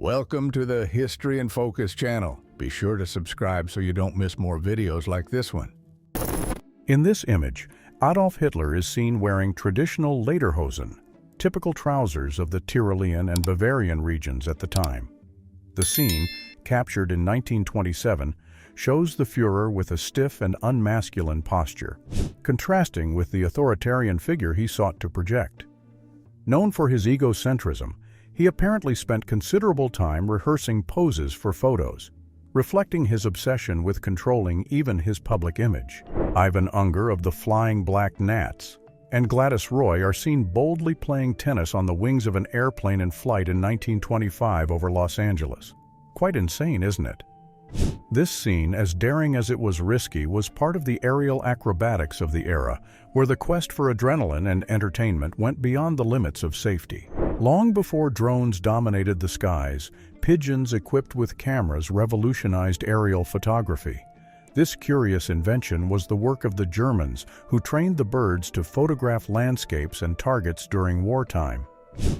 Welcome to the History in Focus channel. Be sure to subscribe so you don't miss more videos like this one. In this image, Adolf Hitler is seen wearing traditional lederhosen, typical trousers of the Tyrolean and Bavarian regions at the time. The scene, captured in 1927, shows the Führer with a stiff and unmasculine posture, contrasting with the authoritarian figure he sought to project. Known for his egocentrism, he apparently spent considerable time rehearsing poses for photos, reflecting his obsession with controlling even his public image. Ivan Unger of the Flying Black Gnats and Gladys Roy are seen boldly playing tennis on the wings of an airplane in flight in 1925 over Los Angeles. Quite insane, isn't it? This scene, as daring as it was risky, was part of the aerial acrobatics of the era, where the quest for adrenaline and entertainment went beyond the limits of safety. Long before drones dominated the skies, pigeons equipped with cameras revolutionized aerial photography. This curious invention was the work of the Germans, who trained the birds to photograph landscapes and targets during wartime.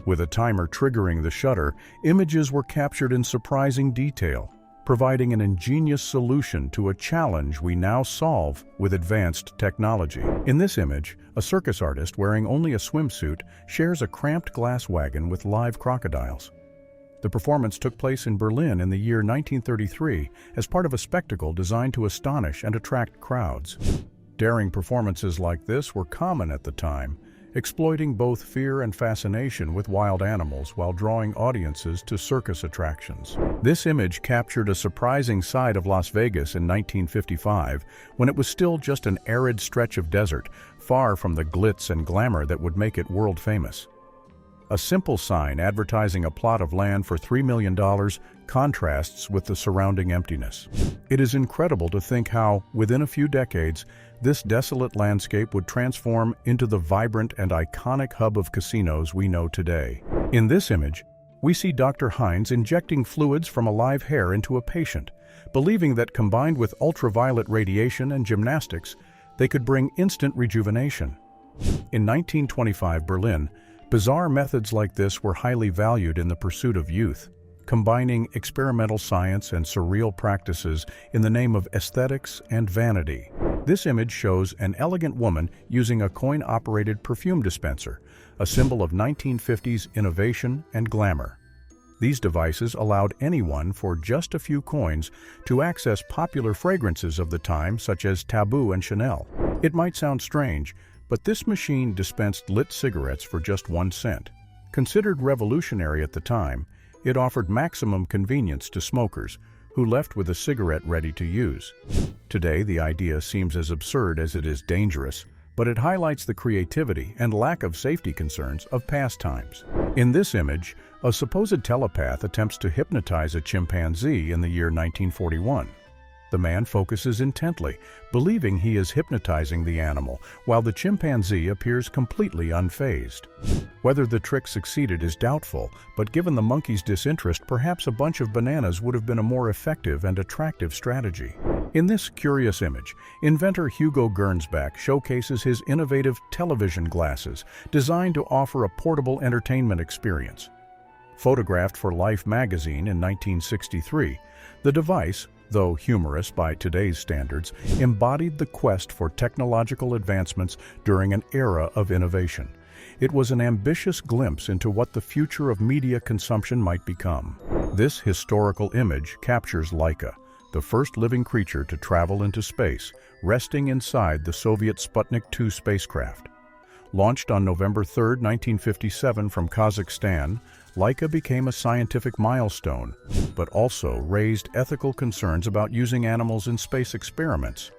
With a timer triggering the shutter, images were captured in surprising detail, providing an ingenious solution to a challenge we now solve with advanced technology. In this image, a circus artist wearing only a swimsuit shares a cramped glass wagon with live crocodiles. The performance took place in Berlin in the year 1933 as part of a spectacle designed to astonish and attract crowds. Daring performances like this were common at the time, exploiting both fear and fascination with wild animals while drawing audiences to circus attractions. This image captured a surprising side of Las Vegas in 1955, when it was still just an arid stretch of desert, far from the glitz and glamour that would make it world famous. A simple sign advertising a plot of land for $3 million contrasts with the surrounding emptiness. It is incredible to think how, within a few decades, this desolate landscape would transform into the vibrant and iconic hub of casinos we know today. In this image, we see Dr. Hines injecting fluids from a live hair into a patient, believing that combined with ultraviolet radiation and gymnastics, they could bring instant rejuvenation. In 1925 Berlin, bizarre methods like this were highly valued in the pursuit of youth, combining experimental science and surreal practices in the name of aesthetics and vanity. This image shows an elegant woman using a coin-operated perfume dispenser, a symbol of 1950s innovation and glamour. These devices allowed anyone, for just a few coins, to access popular fragrances of the time such as Taboo and Chanel. It might sound strange, but this machine dispensed lit cigarettes for just 1 cent. Considered revolutionary at the time, it offered maximum convenience to smokers, who left with a cigarette ready to use. Today, the idea seems as absurd as it is dangerous, but it highlights the creativity and lack of safety concerns of past times. In this image, a supposed telepath attempts to hypnotize a chimpanzee in the year 1941. The man focuses intently, believing he is hypnotizing the animal, while the chimpanzee appears completely unfazed. Whether the trick succeeded is doubtful, but given the monkey's disinterest, perhaps a bunch of bananas would have been a more effective and attractive strategy. In this curious image, inventor Hugo Gernsback showcases his innovative television glasses, designed to offer a portable entertainment experience. Photographed for Life magazine in 1963, the device, though humorous by today's standards, embodied the quest for technological advancements during an era of innovation. It was an ambitious glimpse into what the future of media consumption might become. This historical image captures Laika, the first living creature to travel into space, resting inside the Soviet Sputnik 2 spacecraft. Launched on November 3, 1957 from Kazakhstan, Laika became a scientific milestone, but also raised ethical concerns about using animals in space experiments.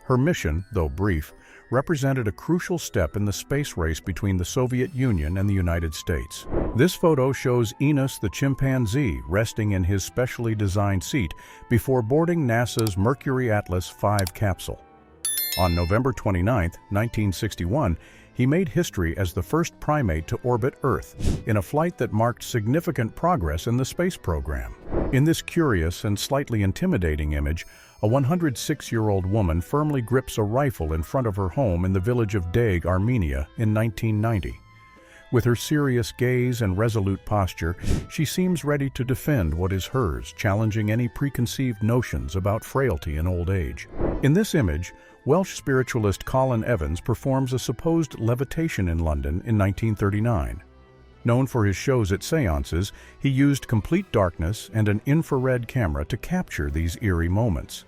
Her mission, though brief, represented a crucial step in the space race between the Soviet Union and the United States. This photo shows Enos the chimpanzee resting in his specially designed seat before boarding NASA's Mercury Atlas V capsule. On November 29, 1961, he made history as the first primate to orbit Earth, in a flight that marked significant progress in the space program. In this curious and slightly intimidating image, a 106-year-old woman firmly grips a rifle in front of her home in the village of Deg, Armenia, in 1990. With her serious gaze and resolute posture, she seems ready to defend what is hers, challenging any preconceived notions about frailty and old age. In this image, Welsh spiritualist Colin Evans performs a supposed levitation in London in 1939. Known for his shows at seances, he used complete darkness and an infrared camera to capture these eerie moments.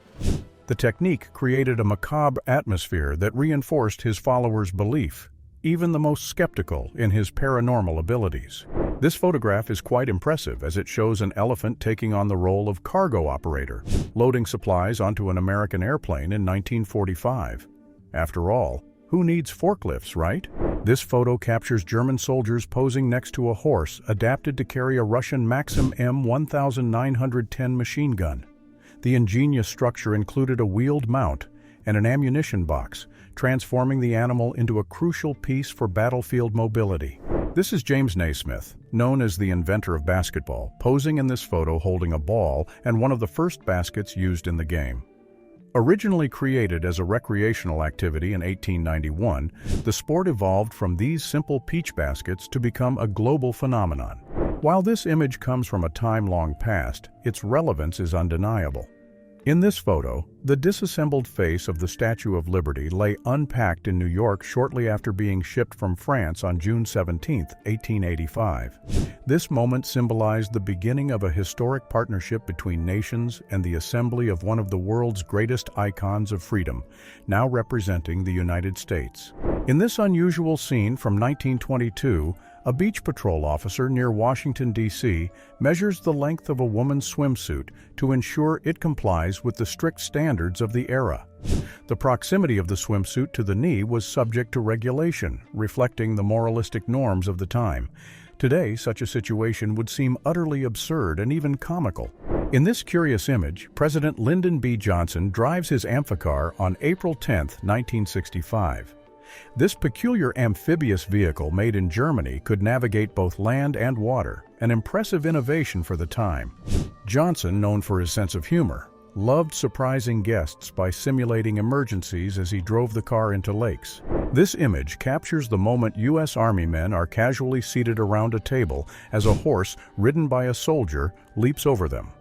The technique created a macabre atmosphere that reinforced his followers' belief, even the most skeptical, in his paranormal abilities. This photograph is quite impressive as it shows an elephant taking on the role of cargo operator, loading supplies onto an American airplane in 1945. After all, who needs forklifts, right? This photo captures German soldiers posing next to a horse adapted to carry a Russian Maxim M1910 machine gun. The ingenious structure included a wheeled mount and an ammunition box, transforming the animal into a crucial piece for battlefield mobility. This is James Naismith, known as the inventor of basketball, posing in this photo holding a ball and one of the first baskets used in the game. Originally created as a recreational activity in 1891, the sport evolved from these simple peach baskets to become a global phenomenon. While this image comes from a time long past, its relevance is undeniable. In this photo, the disassembled face of the Statue of Liberty lay unpacked in New York shortly after being shipped from France on June 17, 1885. This moment symbolized the beginning of a historic partnership between nations and the assembly of one of the world's greatest icons of freedom, now representing the United States. In this unusual scene from 1922, a beach patrol officer near Washington, D.C., measures the length of a woman's swimsuit to ensure it complies with the strict standards of the era. The proximity of the swimsuit to the knee was subject to regulation, reflecting the moralistic norms of the time. Today, such a situation would seem utterly absurd and even comical. In this curious image, President Lyndon B. Johnson drives his amphicar on April 10, 1965. This peculiar amphibious vehicle made in Germany could navigate both land and water, an impressive innovation for the time. Johnson, known for his sense of humor, loved surprising guests by simulating emergencies as he drove the car into lakes. This image captures the moment U.S. Army men are casually seated around a table as a horse, ridden by a soldier, leaps over them.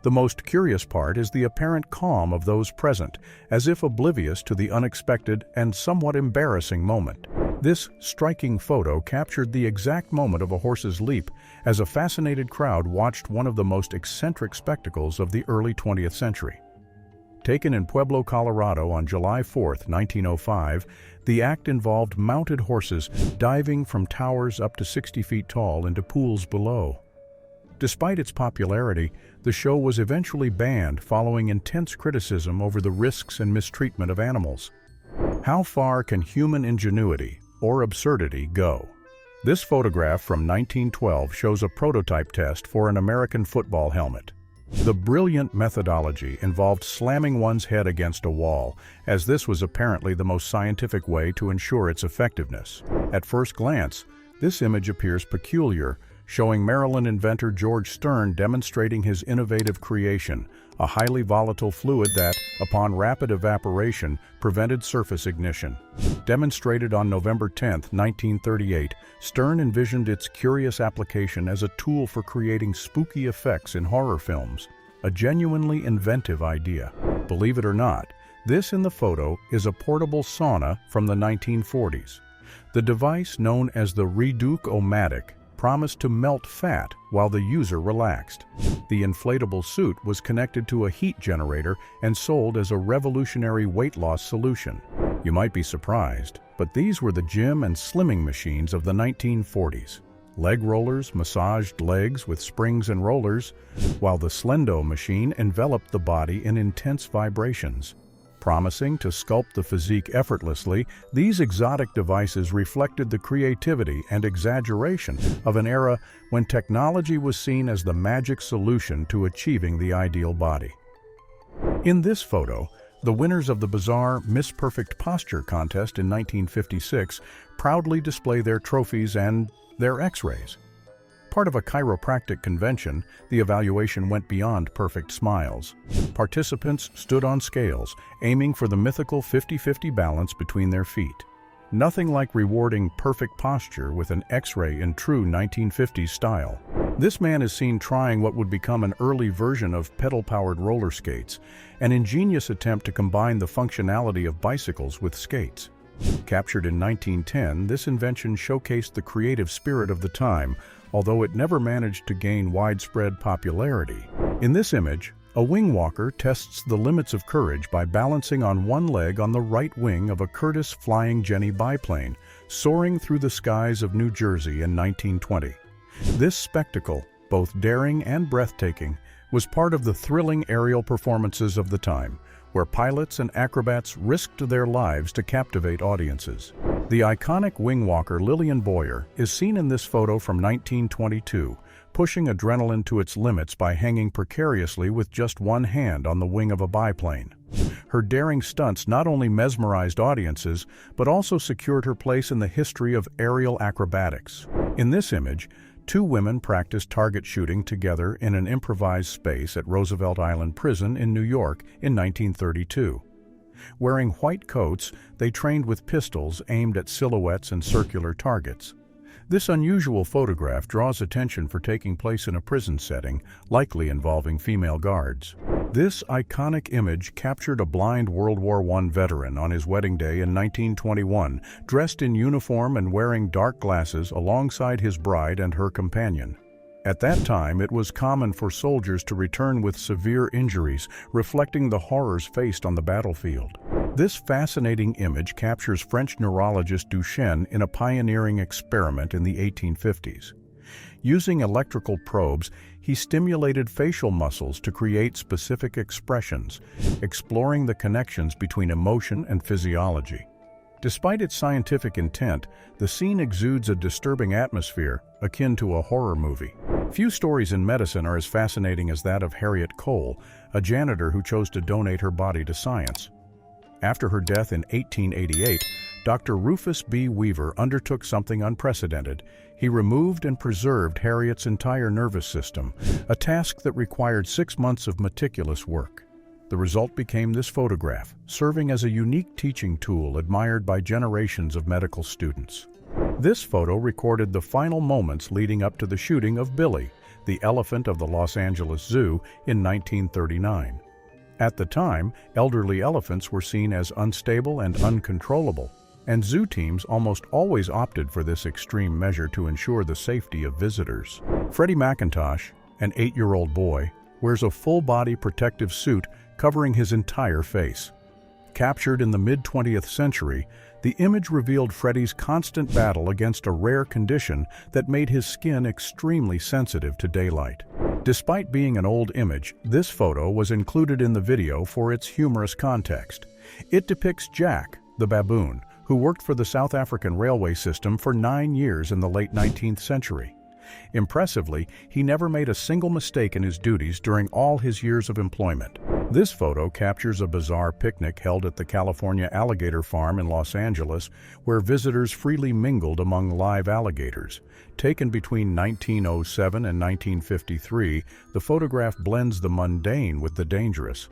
The most curious part is the apparent calm of those present, as if oblivious to the unexpected and somewhat embarrassing moment. This striking photo captured the exact moment of a horse's leap as a fascinated crowd watched one of the most eccentric spectacles of the early 20th century. Taken in Pueblo, Colorado on July 4, 1905, the act involved mounted horses diving from towers up to 60 feet tall into pools below. Despite its popularity, the show was eventually banned following intense criticism over the risks and mistreatment of animals. How far can human ingenuity or absurdity go? This photograph from 1912 shows a prototype test for an American football helmet. The brilliant methodology involved slamming one's head against a wall, as this was apparently the most scientific way to ensure its effectiveness. At first glance, this image appears peculiar, showing Maryland inventor George Stern demonstrating his innovative creation, a highly volatile fluid that, upon rapid evaporation, prevented surface ignition. Demonstrated on November 10, 1938, Stern envisioned its curious application as a tool for creating spooky effects in horror films, a genuinely inventive idea. Believe it or not, this in the photo is a portable sauna from the 1940s. The device, known as the Reduc-O-Matic, promised to melt fat while the user relaxed. The inflatable suit was connected to a heat generator and sold as a revolutionary weight loss solution. You might be surprised, but these were the gym and slimming machines of the 1940s. Leg rollers massaged legs with springs and rollers, while the Slendo machine enveloped the body in intense vibrations. Promising to sculpt the physique effortlessly, these exotic devices reflected the creativity and exaggeration of an era when technology was seen as the magic solution to achieving the ideal body. In this photo, the winners of the bizarre Miss Perfect Posture contest in 1956 proudly display their trophies and their X-rays. Part of a chiropractic convention, the evaluation went beyond perfect smiles. Participants stood on scales, aiming for the mythical 50-50 balance between their feet. Nothing like rewarding perfect posture with an X-ray in true 1950s style. This man is seen trying what would become an early version of pedal-powered roller skates, an ingenious attempt to combine the functionality of bicycles with skates. Captured in 1910, this invention showcased the creative spirit of the time, although it never managed to gain widespread popularity. In this image, a wing walker tests the limits of courage by balancing on one leg on the right wing of a Curtiss Flying Jenny biplane, soaring through the skies of New Jersey in 1920. This spectacle, both daring and breathtaking, was part of the thrilling aerial performances of the time, where pilots and acrobats risked their lives to captivate audiences. The iconic wing walker Lillian Boyer is seen in this photo from 1922, pushing adrenaline to its limits by hanging precariously with just one hand on the wing of a biplane. Her daring stunts not only mesmerized audiences, but also secured her place in the history of aerial acrobatics. In this image, two women practiced target shooting together in an improvised space at Roosevelt Island Prison in New York in 1932. Wearing white coats, they trained with pistols aimed at silhouettes and circular targets. This unusual photograph draws attention for taking place in a prison setting, likely involving female guards. This iconic image captured a blind World War I veteran on his wedding day in 1921, dressed in uniform and wearing dark glasses alongside his bride and her companion. At that time, it was common for soldiers to return with severe injuries, reflecting the horrors faced on the battlefield. This fascinating image captures French neurologist Duchenne in a pioneering experiment in the 1850s. Using electrical probes, he stimulated facial muscles to create specific expressions, exploring the connections between emotion and physiology. Despite its scientific intent, the scene exudes a disturbing atmosphere akin to a horror movie. Few stories in medicine are as fascinating as that of Harriet Cole, a janitor who chose to donate her body to science. After her death in 1888, Dr. Rufus B. Weaver undertook something unprecedented. He removed and preserved Harriet's entire nervous system, a task that required 6 months of meticulous work. The result became this photograph, serving as a unique teaching tool admired by generations of medical students. This photo recorded the final moments leading up to the shooting of Billy, the elephant of the Los Angeles Zoo, in 1939. At the time, elderly elephants were seen as unstable and uncontrollable, and zoo teams almost always opted for this extreme measure to ensure the safety of visitors. Freddie McIntosh, an 8-year-old boy, wears a full-body protective suit covering his entire face. Captured in the mid-20th century, the image revealed Freddie's constant battle against a rare condition that made his skin extremely sensitive to daylight. Despite being an old image, this photo was included in the video for its humorous context. It depicts Jack, the baboon, who worked for the South African railway system for 9 years in the late 19th century. Impressively, he never made a single mistake in his duties during all his years of employment. This photo captures a bizarre picnic held at the California Alligator Farm in Los Angeles, where visitors freely mingled among live alligators. Taken between 1907 and 1953, the photograph blends the mundane with the dangerous.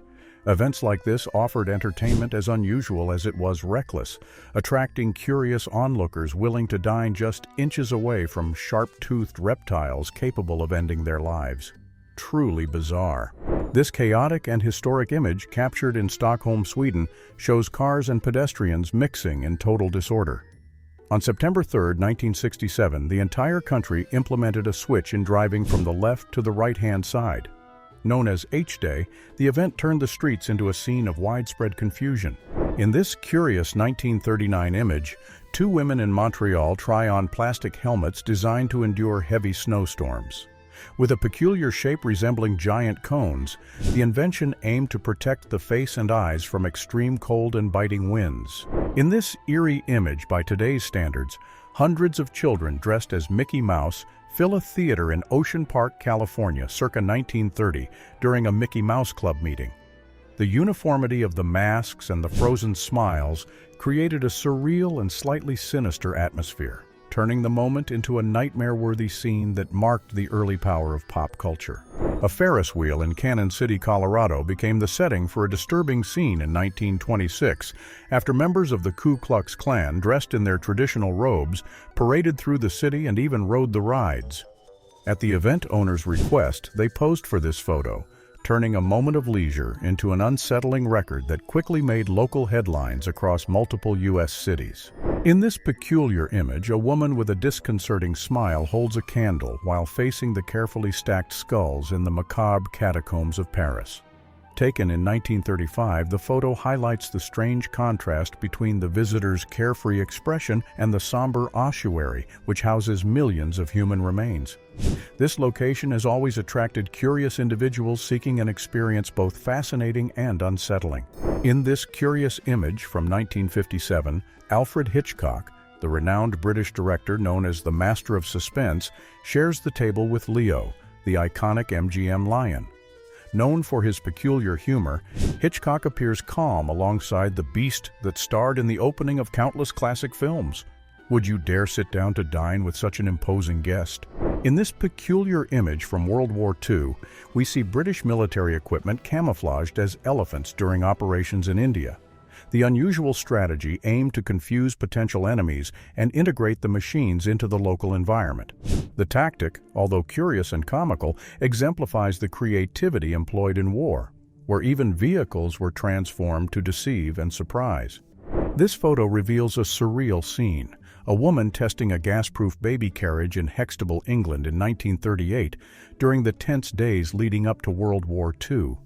Events like this offered entertainment as unusual as it was reckless, attracting curious onlookers willing to dine just inches away from sharp-toothed reptiles capable of ending their lives. Truly bizarre. This chaotic and historic image, captured in Stockholm, Sweden, shows cars and pedestrians mixing in total disorder. On September 3, 1967, the entire country implemented a switch in driving from the left to the right-hand side. Known as H-Day, the event turned the streets into a scene of widespread confusion. In this curious 1939 image, two women in Montreal try on plastic helmets designed to endure heavy snowstorms. With a peculiar shape resembling giant cones, the invention aimed to protect the face and eyes from extreme cold and biting winds. In this eerie image by today's standards, hundreds of children dressed as Mickey Mouse fill a theater in Ocean Park, California, circa 1930, during a Mickey Mouse Club meeting. The uniformity of the masks and the frozen smiles created a surreal and slightly sinister atmosphere, turning the moment into a nightmare-worthy scene that marked the early power of pop culture. A Ferris wheel in Cannon City, Colorado became the setting for a disturbing scene in 1926 after members of the Ku Klux Klan, dressed in their traditional robes, paraded through the city and even rode the rides. At the event owner's request, they posed for this photo, turning a moment of leisure into an unsettling record that quickly made local headlines across multiple U.S. cities. In this peculiar image, a woman with a disconcerting smile holds a candle while facing the carefully stacked skulls in the macabre catacombs of Paris. Taken in 1935, the photo highlights the strange contrast between the visitor's carefree expression and the somber ossuary, which houses millions of human remains. This location has always attracted curious individuals seeking an experience both fascinating and unsettling. In this curious image from 1957, Alfred Hitchcock, the renowned British director known as the Master of Suspense, shares the table with Leo, the iconic MGM lion. Known for his peculiar humor, Hitchcock appears calm alongside the beast that starred in the opening of countless classic films. Would you dare sit down to dine with such an imposing guest? In this peculiar image from World War II, we see British military equipment camouflaged as elephants during operations in India. The unusual strategy aimed to confuse potential enemies and integrate the machines into the local environment. The tactic, although curious and comical, exemplifies the creativity employed in war, where even vehicles were transformed to deceive and surprise. This photo reveals a surreal scene: a woman testing a gas-proof baby carriage in Hextable, England in 1938 during the tense days leading up to World War II.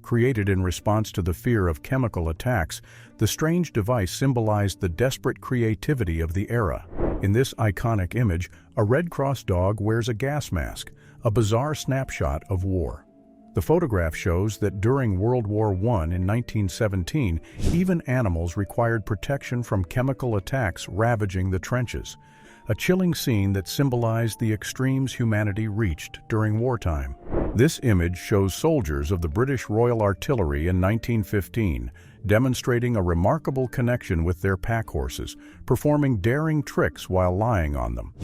Created in response to the fear of chemical attacks, the strange device symbolized the desperate creativity of the era. In this iconic image, a Red Cross dog wears a gas mask, a bizarre snapshot of war. The photograph shows that during World War I in 1917, even animals required protection from chemical attacks ravaging the trenches, a chilling scene that symbolized the extremes humanity reached during wartime. This image shows soldiers of the British Royal Artillery in 1915, demonstrating a remarkable connection with their pack horses, performing daring tricks while lying on them.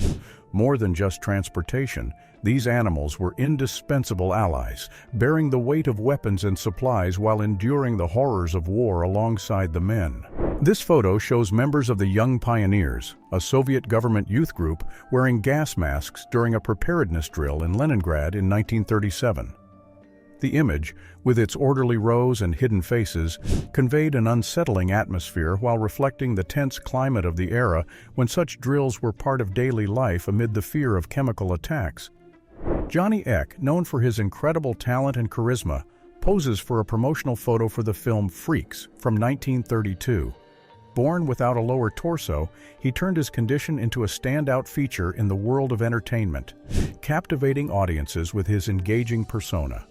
More than just transportation, these animals were indispensable allies, bearing the weight of weapons and supplies while enduring the horrors of war alongside the men. This photo shows members of the Young Pioneers, a Soviet government youth group, wearing gas masks during a preparedness drill in Leningrad in 1937. The image, with its orderly rows and hidden faces, conveyed an unsettling atmosphere while reflecting the tense climate of the era when such drills were part of daily life amid the fear of chemical attacks. Johnny Eck, known for his incredible talent and charisma, poses for a promotional photo for the film Freaks from 1932. Born without a lower torso, he turned his condition into a standout feature in the world of entertainment, captivating audiences with his engaging persona.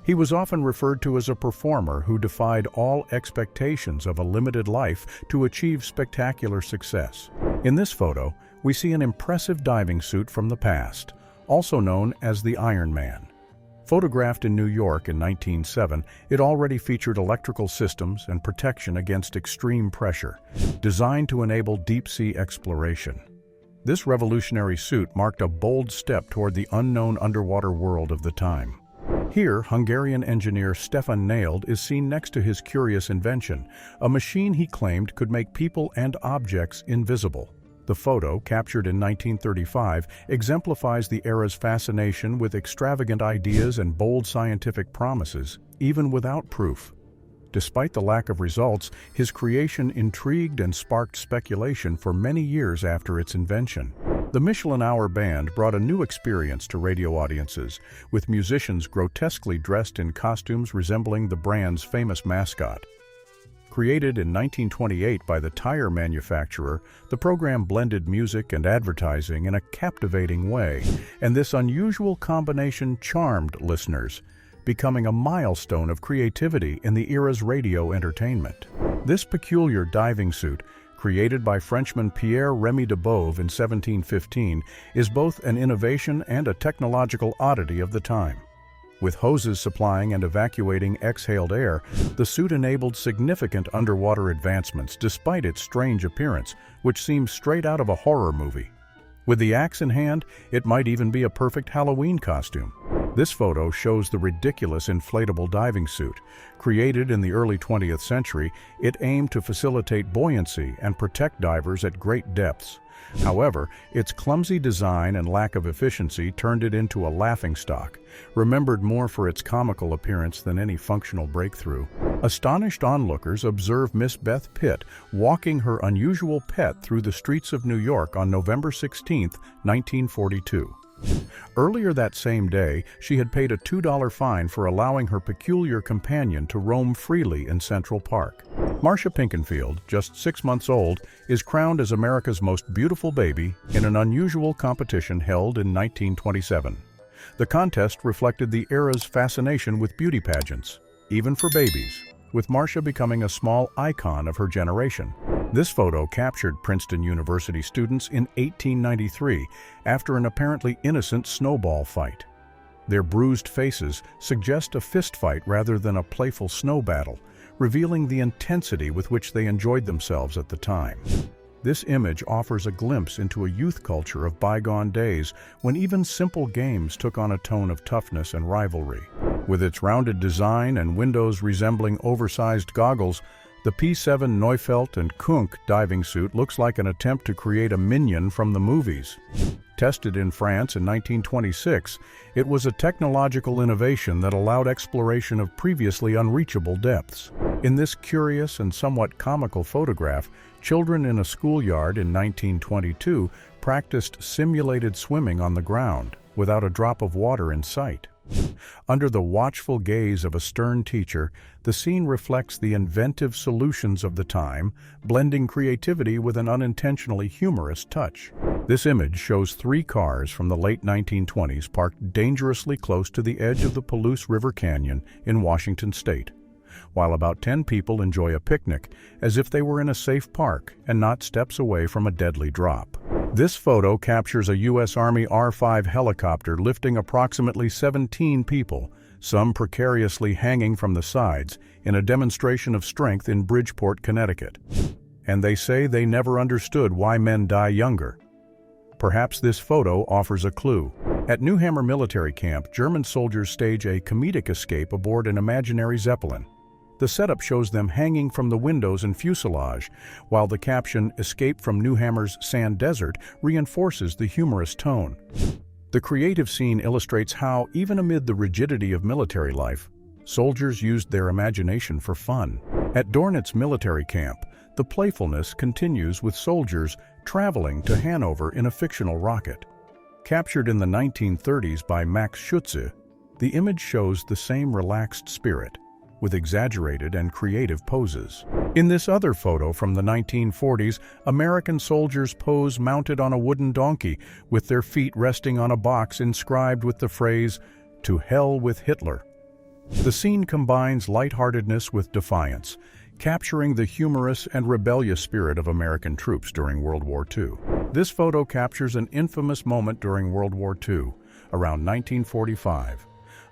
He was often referred to as a performer who defied all expectations of a limited life to achieve spectacular success. In this photo, we see an impressive diving suit from the past, also known as the Iron Man. Photographed in New York in 1907, it already featured electrical systems and protection against extreme pressure, designed to enable deep-sea exploration. This revolutionary suit marked a bold step toward the unknown underwater world of the time. Here, Hungarian engineer Stefan Naild is seen next to his curious invention, a machine he claimed could make people and objects invisible. The photo, captured in 1935, exemplifies the era's fascination with extravagant ideas and bold scientific promises, even without proof. Despite the lack of results, his creation intrigued and sparked speculation for many years after its invention. The Michelin Hour Band brought a new experience to radio audiences, with musicians grotesquely dressed in costumes resembling the brand's famous mascot. Created in 1928 by the tire manufacturer, the program blended music and advertising in a captivating way, and this unusual combination charmed listeners, becoming a milestone of creativity in the era's radio entertainment. This peculiar diving suit, created by Frenchman Pierre-Rémy de Bove in 1715, is both an innovation and a technological oddity of the time. With hoses supplying and evacuating exhaled air, the suit enabled significant underwater advancements despite its strange appearance, which seems straight out of a horror movie. With the axe in hand, it might even be a perfect Halloween costume. This photo shows the ridiculous inflatable diving suit. Created in the early 20th century, it aimed to facilitate buoyancy and protect divers at great depths. However, its clumsy design and lack of efficiency turned it into a laughingstock, remembered more for its comical appearance than any functional breakthrough. Astonished onlookers observe Miss Beth Pitt walking her unusual pet through the streets of New York on November 16, 1942. Earlier that same day, she had paid a $2 fine for allowing her peculiar companion to roam freely in Central Park. Marcia Pinkenfield, just 6 months old, is crowned as America's most beautiful baby in an unusual competition held in 1927. The contest reflected the era's fascination with beauty pageants, even for babies, with Marcia becoming a small icon of her generation. This photo captured Princeton University students in 1893 after an apparently innocent snowball fight. Their bruised faces suggest a fistfight rather than a playful snow battle, revealing the intensity with which they enjoyed themselves at the time. This image offers a glimpse into a youth culture of bygone days when even simple games took on a tone of toughness and rivalry. With its rounded design and windows resembling oversized goggles, the P-7 Neufeld and Kunk diving suit looks like an attempt to create a minion from the movies. Tested in France in 1926, it was a technological innovation that allowed exploration of previously unreachable depths. In this curious and somewhat comical photograph, children in a schoolyard in 1922 practiced simulated swimming on the ground, without a drop of water in sight. Under the watchful gaze of a stern teacher, the scene reflects the inventive solutions of the time, blending creativity with an unintentionally humorous touch. This image shows 3 cars from the late 1920s parked dangerously close to the edge of the Palouse River Canyon in Washington state, while about 10 people enjoy a picnic as if they were in a safe park and not steps away from a deadly drop. This photo captures a U.S. Army R-5 helicopter lifting approximately 17 people, some precariously hanging from the sides, in a demonstration of strength in Bridgeport, Connecticut. And they say they never understood why men die younger. Perhaps this photo offers a clue. At Newhammer Military Camp, German soldiers stage a comedic escape aboard an imaginary Zeppelin. The setup shows them hanging from the windows and fuselage, while the caption, "Escape from Newhammer's Sand Desert," reinforces the humorous tone. The creative scene illustrates how, even amid the rigidity of military life, soldiers used their imagination for fun. At Dornitz Military Camp, the playfulness continues with soldiers traveling to Hanover in a fictional rocket. Captured in the 1930s by Max Schütze, the image shows the same relaxed spirit, with exaggerated and creative poses. In this other photo from the 1940s, American soldiers pose mounted on a wooden donkey, with their feet resting on a box inscribed with the phrase, "To hell with Hitler." The scene combines lightheartedness with defiance, capturing the humorous and rebellious spirit of American troops during World War II. This photo captures an infamous moment during World War II, around 1945.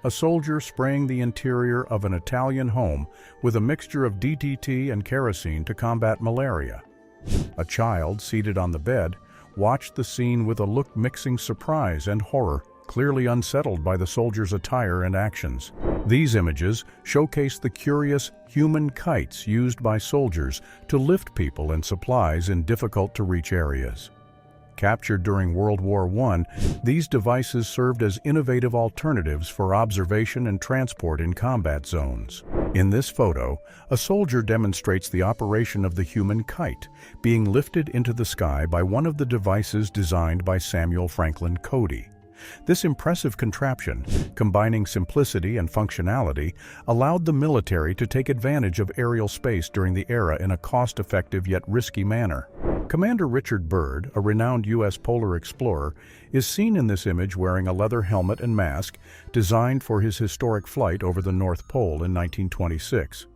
A soldier spraying the interior of an Italian home with a mixture of DDT and kerosene to combat malaria. A child, seated on the bed, watched the scene with a look mixing surprise and horror, clearly unsettled by the soldier's attire and actions. These images showcase the curious human kites used by soldiers to lift people and supplies in difficult-to-reach areas. Captured during World War I, these devices served as innovative alternatives for observation and transport in combat zones. In this photo, a soldier demonstrates the operation of the human kite, being lifted into the sky by one of the devices designed by Samuel Franklin Cody. This impressive contraption, combining simplicity and functionality, allowed the military to take advantage of aerial space during the era in a cost-effective yet risky manner. Commander Richard Byrd, a renowned U.S. polar explorer, is seen in this image wearing a leather helmet and mask designed for his historic flight over the North Pole in 1926.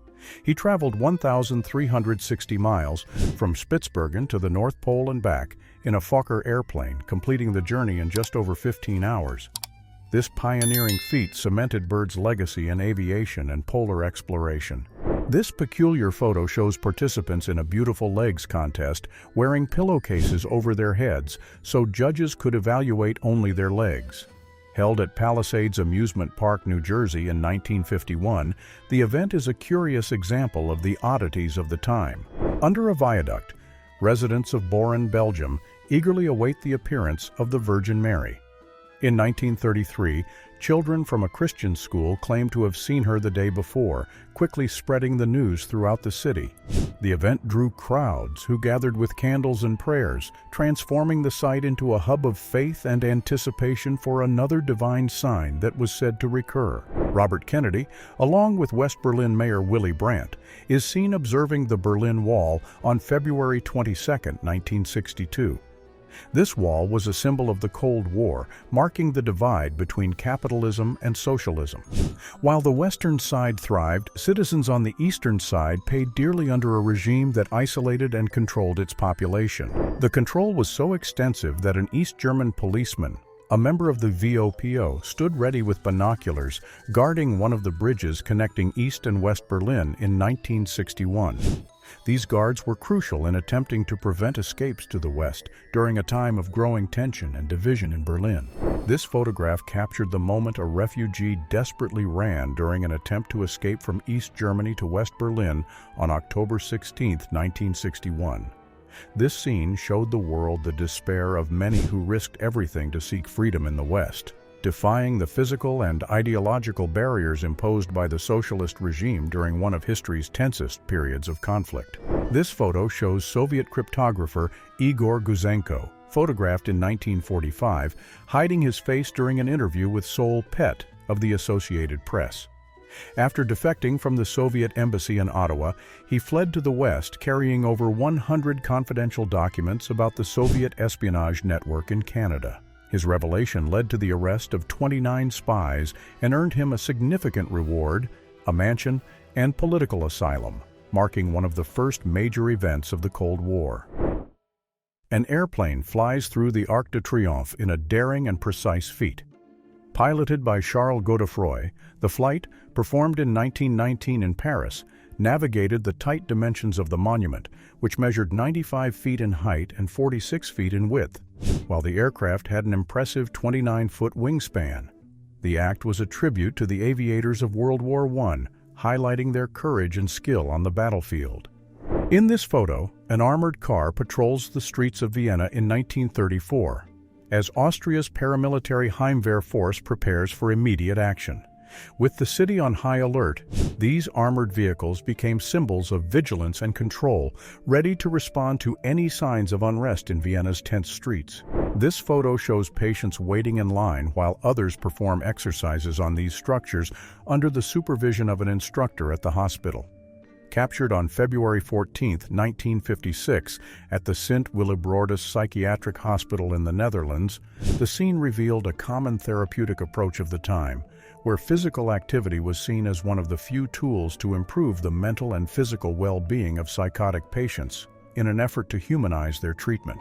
He traveled 1,360 miles from Spitsbergen to the North Pole and back in a Fokker airplane, completing the journey in just over 15 hours. This pioneering feat cemented Byrd's legacy in aviation and polar exploration. This peculiar photo shows participants in a beautiful legs contest wearing pillowcases over their heads so judges could evaluate only their legs. Held at Palisades Amusement Park, New Jersey in 1951, the event is a curious example of the oddities of the time. Under a viaduct, residents of Boren, Belgium, eagerly await the appearance of the Virgin Mary. In 1933, children from a Christian school claimed to have seen her the day before, quickly spreading the news throughout the city. The event drew crowds who gathered with candles and prayers, transforming the site into a hub of faith and anticipation for another divine sign that was said to recur. Robert Kennedy, along with West Berlin Mayor Willy Brandt, is seen observing the Berlin Wall on February 22, 1962. This wall was a symbol of the Cold War, marking the divide between capitalism and socialism. While the western side thrived, citizens on the eastern side paid dearly under a regime that isolated and controlled its population. The control was so extensive that an East German policeman, a member of the VOPO, stood ready with binoculars, guarding one of the bridges connecting East and West Berlin in 1961. These guards were crucial in attempting to prevent escapes to the west during a time of growing tension and division in Berlin. This photograph captured the moment a refugee desperately ran during an attempt to escape from East Germany to West Berlin on October 16, 1961. This scene showed the world the despair of many who risked everything to seek freedom in the West, defying the physical and ideological barriers imposed by the socialist regime during one of history's tensest periods of conflict. This photo shows Soviet cryptographer Igor Guzenko, photographed in 1945, hiding his face during an interview with Sol Pet of the Associated Press. After defecting from the Soviet embassy in Ottawa, he fled to the West, carrying over 100 confidential documents about the Soviet espionage network in Canada. His revelation led to the arrest of 29 spies and earned him a significant reward, a mansion, and political asylum, marking one of the first major events of the Cold War. An airplane flies through the Arc de Triomphe in a daring and precise feat. Piloted by Charles Godefroy, the flight, performed in 1919 in Paris, navigated the tight dimensions of the monument, which measured 95 feet in height and 46 feet in width, while the aircraft had an impressive 29-foot wingspan. The act was a tribute to the aviators of World War I, highlighting their courage and skill on the battlefield. In this photo, an armored car patrols the streets of Vienna in 1934, as Austria's paramilitary Heimwehr force prepares for immediate action. With the city on high alert, these armored vehicles became symbols of vigilance and control, ready to respond to any signs of unrest in Vienna's tense streets. This photo shows patients waiting in line while others perform exercises on these structures under the supervision of an instructor at the hospital. Captured on February 14, 1956, at the Sint Willibrordus Psychiatric Hospital in the Netherlands, the scene revealed a common therapeutic approach of the time, where physical activity was seen as one of the few tools to improve the mental and physical well-being of psychotic patients, in an effort to humanize their treatment.